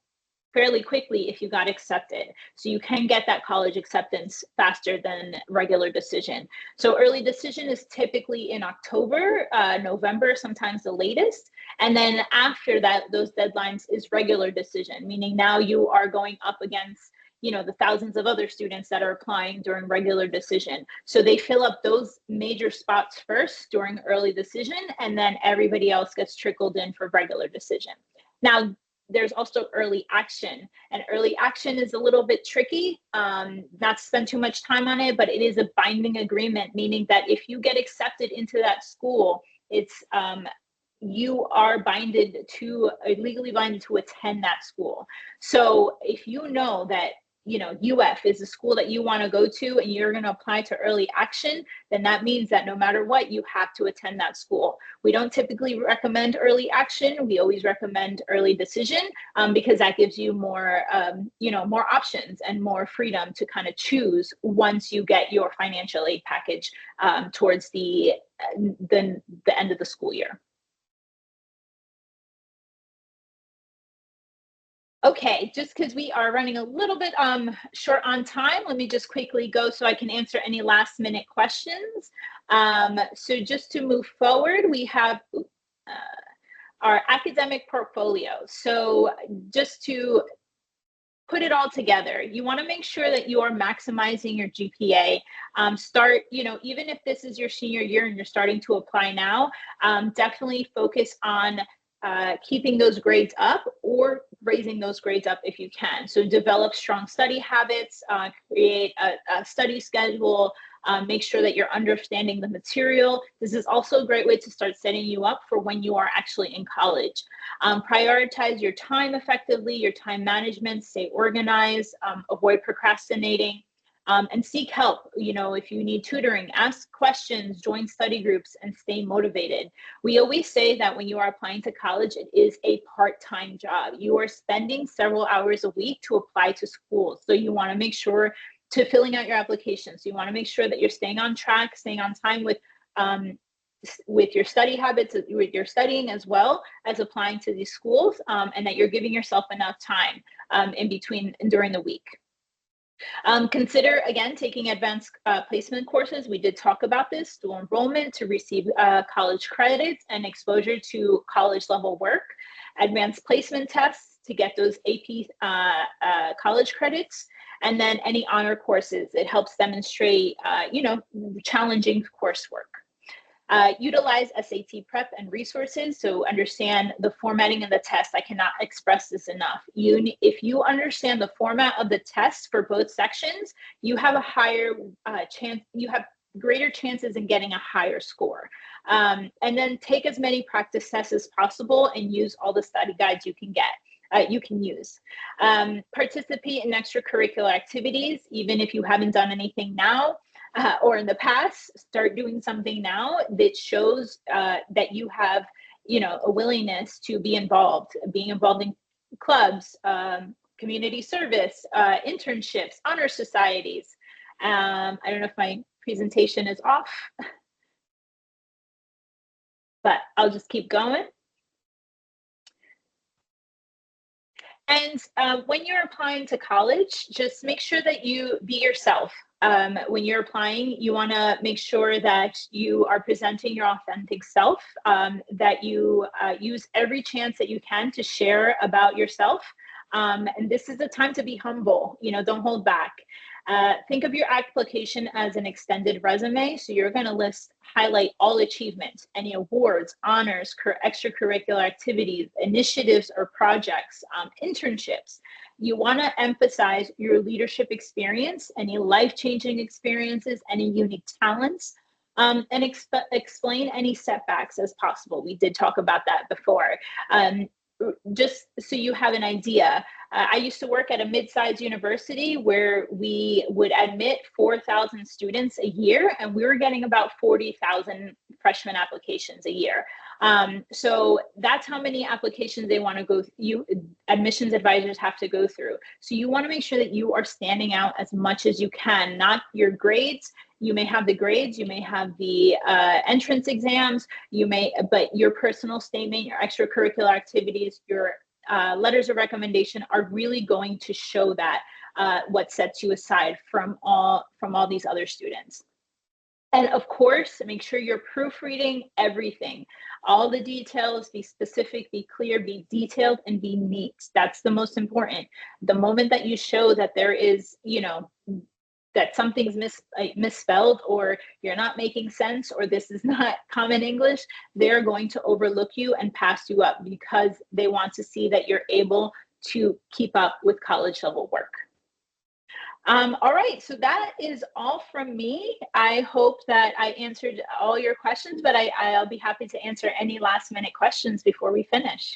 fairly quickly if you got accepted. So you can get that college acceptance faster than regular decision. So early decision is typically in October, November, sometimes the latest. And then after that, those deadlines is regular decision, meaning now you are going up against the thousands of other students that are applying during regular decision. So they fill up those major spots first during early decision, and then everybody else gets trickled in for regular decision. Now, there's also early action, and early action is a little bit tricky, not to spend too much time on it, but it is a binding agreement, meaning that if you get accepted into that school, it's you are legally binded to attend that school. So if you know that UF is a school that you want to go to and you're going to apply to early action, then that means that no matter what, you have to attend that school. We don't typically recommend early action. We always recommend early decision because that gives you more, more options and more freedom to kind of choose once you get your financial aid package towards the end of the school year. Okay, just because we are running a little bit short on time, let me just quickly go so I can answer any last minute questions. So just to move forward, we have our academic portfolio. So just to put it all together, you want to make sure that you are maximizing your GPA. Even if this is your senior year and you're starting to apply now, definitely focus on keeping those grades up or raising those grades up if you can. So develop strong study habits, create a study schedule, make sure that you're understanding the material. This is also a great way to start setting you up for when you are actually in college. Prioritize your time effectively, your time management, stay organized, avoid procrastinating. and seek help. You know, if you need tutoring, ask questions, join study groups, and stay motivated. We always say that when you are applying to college, it is a part-time job. You are spending several hours a week to apply to schools. So you want to make sure to filling out your applications. You want to make sure that you're staying on track, staying on time with your study habits, with your studying, as well as applying to these schools, and that you're giving yourself enough time in between and during the week. Consider, again, taking advanced placement courses. We did talk about this, dual enrollment to receive college credits and exposure to college level work, advanced placement tests to get those AP college credits, and then any honor courses. It helps demonstrate, challenging coursework. Utilize SAT prep and resources. So understand the formatting of the test. I cannot express this enough. If you understand the format of the test for both sections, you have a higher chance, you have greater chances in getting a higher score. And then take as many practice tests as possible and use all the study guides you can get. You can use. Participate in extracurricular activities, even if you haven't done anything now. Or in the past, start doing something now that shows that you have, a willingness to be involved, being involved in clubs, community service, internships, honor societies. I don't know if my presentation is off, but I'll just keep going. And when you're applying to college, just make sure that you be yourself. When you're applying, you want to make sure that you are presenting your authentic self, that you use every chance that you can to share about yourself. And this is a time to be humble, don't hold back. Think of your application as an extended resume. So you're going to highlight all achievements, any awards, honors, extracurricular activities, initiatives or projects, internships. You want to emphasize your leadership experience, any life-changing experiences, any unique talents, and explain any setbacks as possible. We did talk about that before. Just so you have an idea, I used to work at a mid-sized university where we would admit 4,000 students a year, and we were getting about 40,000 freshman applications a year. So that's how many applications they want to go through. Admissions advisors have to go through. So you want to make sure that you are standing out as much as you can, not your grades. You may have the grades, you may have the entrance exams, but your personal statement, your extracurricular activities, your letters of recommendation are really going to show that what sets you aside from all these other students. And of course, make sure you're proofreading everything. All the details, be specific, be clear, be detailed, and be neat. That's the most important. The moment that you show that there is, that something's misspelled, or you're not making sense, or this is not common English, they're going to overlook you and pass you up because they want to see that you're able to keep up with college level work. All right, so that is all from me. I hope that I answered all your questions, but I'll be happy to answer any last minute questions before we finish.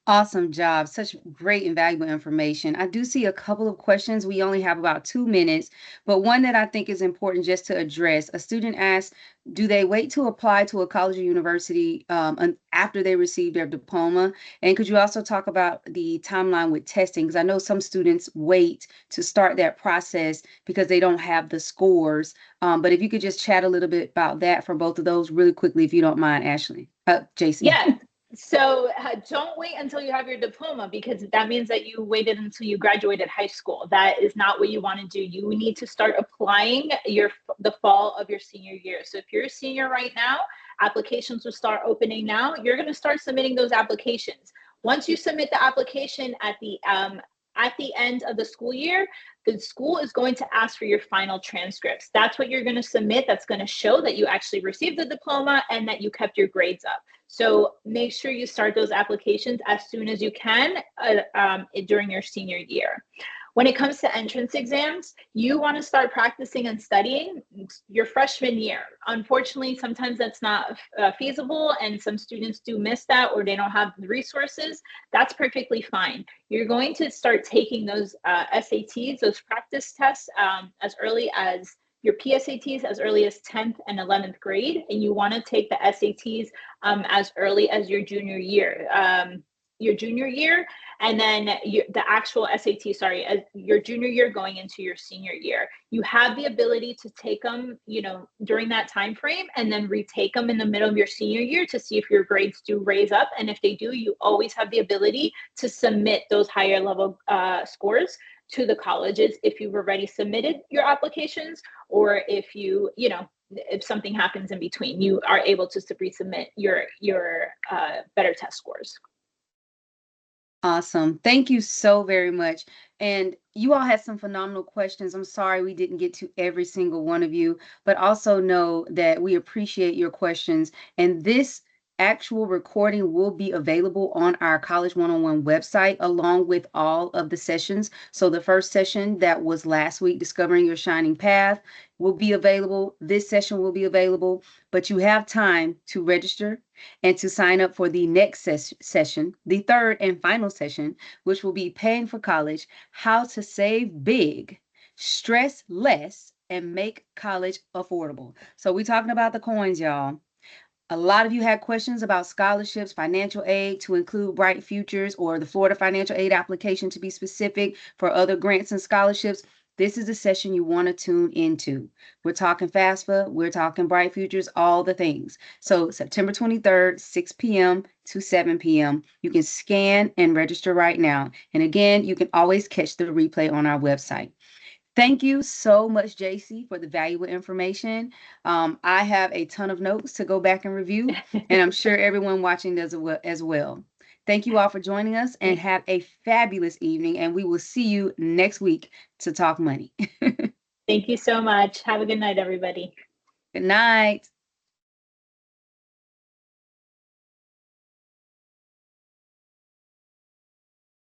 Awesome job. Such great and valuable information. I do see a couple of questions. We only have about 2 minutes, but one that I think is important just to address. A student asked, do they wait to apply to a college or university after they receive their diploma? And could you also talk about the timeline with testing? Because I know some students wait to start that process because they don't have the scores. But if you could just chat a little bit about that for both of those really quickly, if you don't mind, Ashley. JC.
Yeah. So don't wait until you have your diploma, because that means that you waited until you graduated high school. That is not what you want to do. You need to start applying the fall of your senior year. So if you're a senior right now, applications will start opening now. You're going to start submitting those applications. Once you submit the application at the end of the school year, the school is going to ask for your final transcripts. That's what you're going to submit. That's going to show that you actually received the diploma and that you kept your grades up. So make sure you start those applications as soon as you can during your senior year. When it comes to entrance exams, you want to start practicing and studying your freshman year. Unfortunately, sometimes that's not feasible, and some students do miss that, or they don't have the resources. That's perfectly fine. You're going to start taking those SATs, those practice tests, as early as your PSATs as early as 10th and 11th grade, and you want to take the SATs as early as your junior year. And then the actual SAT, sorry, as your junior year going into your senior year. You have the ability to take them, during that time frame, and then retake them in the middle of your senior year to see if your grades do raise up. And if they do, you always have the ability to submit those higher level scores to the colleges if you've already submitted your applications, or if if something happens in between, you are able to resubmit your better test scores.
Awesome. Thank you so very much. And you all had some phenomenal questions. I'm sorry we didn't get to every single one of you, but also know that we appreciate your questions. And this actual recording will be available on our College 101 website along with all of the sessions. So the first session that was last week, Discovering Your Shining Path, will be available. This session will be available, but you have time to register and to sign up for the next session, the third and final session, which will be Paying for College, How to Save Big, Stress Less, and Make College Affordable. So we're talking about the coins, y'all. A lot of you had questions about scholarships, financial aid to include Bright Futures, or the Florida Financial Aid application to be specific for other grants and scholarships. This is the session you want to tune into. We're talking FAFSA, we're talking Bright Futures, all the things. So September 23rd, 6 p.m. to 7 p.m. You can scan and register right now. And again, you can always catch the replay on our website. Thank you so much, JC, for the valuable information. I have a ton of notes to go back and review, and I'm sure everyone watching does as well. Thank you all for joining us, and have a fabulous evening, and we will see you next week to talk money.
Thank you so much. Have a good night, everybody.
Good night.